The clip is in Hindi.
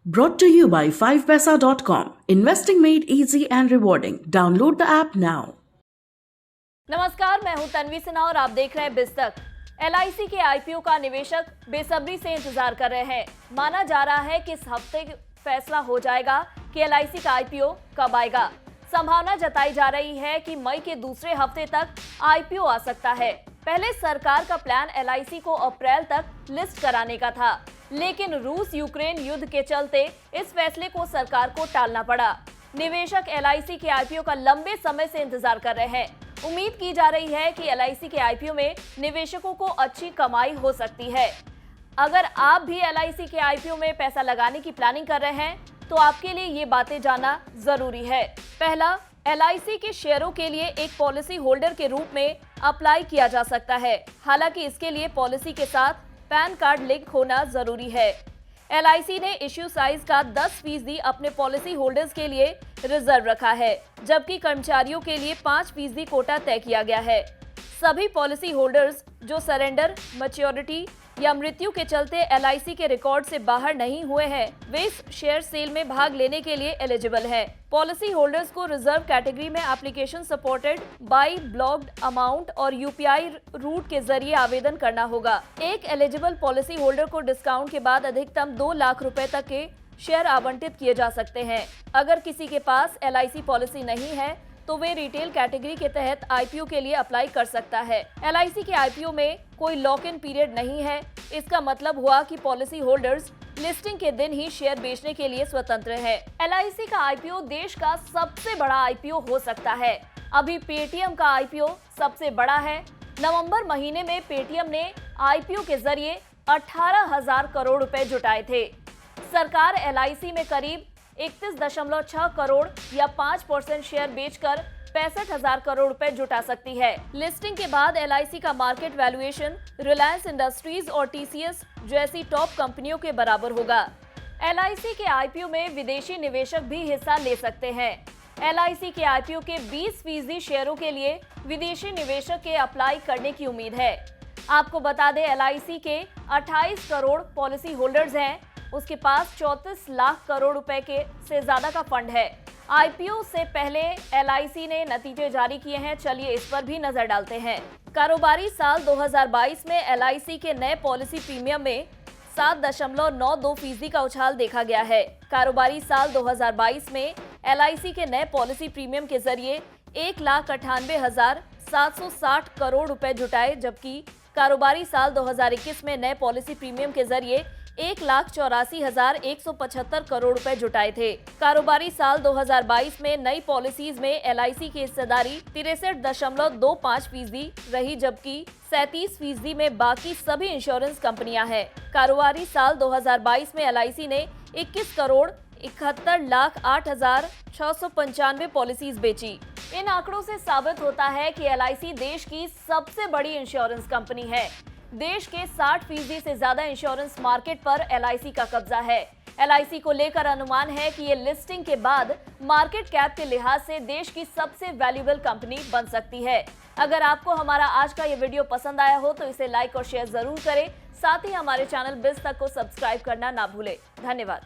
Brought to you by 5paisa.com. Investing made easy and rewarding. Download the app now. नमस्कार, मैं हूं तन्वी सिन्हा और आप देख रहे हैं बिस्तक। एलआईसी के आईपीओ का निवेशक बेसब्री से इंतजार कर रहे हैं। माना जा रहा है कि इस हफ्ते फैसला हो जाएगा कि एलआईसी का आईपीओ कब आएगा। संभावना जताई जा रही है कि मई के दूसरे हफ्ते तक आईपीओ आ सकता है। पहले सरकार का प्लान एलआईसी को अप्रैल तक लिस्ट कराने का था, लेकिन रूस यूक्रेन युद्ध के चलते इस फैसले को सरकार को टालना पड़ा। निवेशक एलआईसी के आईपीओ का लंबे समय से इंतजार कर रहे हैं। उम्मीद की जा रही है कि एलआईसी के आईपीओ में निवेशकों को अच्छी कमाई हो सकती है। अगर आप भी एलआईसी के आईपीओ में पैसा लगाने की प्लानिंग कर रहे हैं, तो आपके लिए ये बातें जानना जरूरी है। पहला, एलआईसी के शेयरों के लिए एक पॉलिसी होल्डर के रूप में अप्लाई किया जा सकता है। हालांकि इसके लिए पॉलिसी के साथ पैन कार्ड लिंक होना जरूरी है। एलआईसी ने इश्यू साइज का 10% अपने पॉलिसी होल्डर्स के लिए रिजर्व रखा है, जबकि कर्मचारियों के लिए 5% कोटा तय किया गया है। सभी पॉलिसी होल्डर्स जो सरेंडर, मैच्योरिटी या मृत्यु के चलते एलआईसी के रिकॉर्ड से बाहर नहीं हुए हैं, वे इस शेयर सेल में भाग लेने के लिए एलिजिबल हैं। पॉलिसी होल्डर्स को रिजर्व कैटेगरी में application supported by blocked amount और यूपीआई रूट के जरिए आवेदन करना होगा। एक एलिजिबल पॉलिसी होल्डर को डिस्काउंट के बाद अधिकतम 2 लाख रुपए तक के शेयर आवंटित किए जा सकते हैं। अगर किसी के पास एलआईसी पॉलिसी नहीं है, तो वे रिटेल कैटेगरी के तहत आईपीओ के लिए अप्लाई कर सकता है। एलआईसी के आईपीओ में कोई लॉक इन पीरियड नहीं है। इसका मतलब हुआ कि पॉलिसी होल्डर्स लिस्टिंग के दिन ही शेयर बेचने के लिए स्वतंत्र हैं। एलआईसी का आईपीओ देश का सबसे बड़ा आईपीओ हो सकता है। अभी पेटीएम का आईपीओ सबसे बड़ा है। नवंबर महीने में पेटीएम ने आईपीओ के जरिए 18,000 करोड़ रुपए जुटाए थे। सरकार एलआईसी में करीब 31.6 करोड़ या 5% शेयर बेचकर 65,000 करोड़ रुपए जुटा सकती है। लिस्टिंग के बाद एलआईसी का मार्केट वैल्यूएशन रिलायंस इंडस्ट्रीज और टीसीएस जैसी टॉप कंपनियों के बराबर होगा। एलआईसी के आईपीओ में विदेशी निवेशक भी हिस्सा ले सकते हैं। एलआईसी के आईपीओ के 20% शेयरों के लिए विदेशी निवेशक के अप्लाई करने की उम्मीद है। आपको बता दें, एलआईसी के 28 करोड़ पॉलिसी होल्डर्स हैं। उसके पास 34 लाख करोड़ रुपए के से ज्यादा का फंड है। आईपीओ से पहले एलआईसी ने नतीजे जारी किए हैं। चलिए इस पर भी नजर डालते हैं। कारोबारी साल 2022 में एलआईसी के नए पॉलिसी प्रीमियम में 7.92% का उछाल देखा गया है। कारोबारी साल 2022 में एलआईसी के नए पॉलिसी प्रीमियम के जरिए 1,98,760 करोड़ रुपए जुटाए, जबकि कारोबारी साल 2021 में नए पॉलिसी प्रीमियम के जरिए 1,84,175 करोड़ रुपए जुटाए थे। कारोबारी साल 2022 में नई पॉलिसीज में एलआईसी की हिस्सेदारी 63.25% रही, जबकि 37% में बाकी सभी इंश्योरेंस कंपनियां हैं। कारोबारी साल 2022 में एलआईसी ने 21 करोड़ 71,08,695 पॉलिसीज बेची। इन आंकड़ों से साबित होता है कि एलआईसी देश की सबसे बड़ी इंश्योरेंस कंपनी है। देश के 60% से ज्यादा इंश्योरेंस मार्केट पर एलआईसी का कब्जा है। एलआईसी को लेकर अनुमान है कि ये लिस्टिंग के बाद मार्केट कैप के लिहाज से देश की सबसे वैल्यूएबल कंपनी बन सकती है। अगर आपको हमारा आज का ये वीडियो पसंद आया हो तो इसे लाइक और शेयर जरूर करें। साथ ही हमारे चैनल बिज़ तक को सब्सक्राइब करना ना भूलें। धन्यवाद।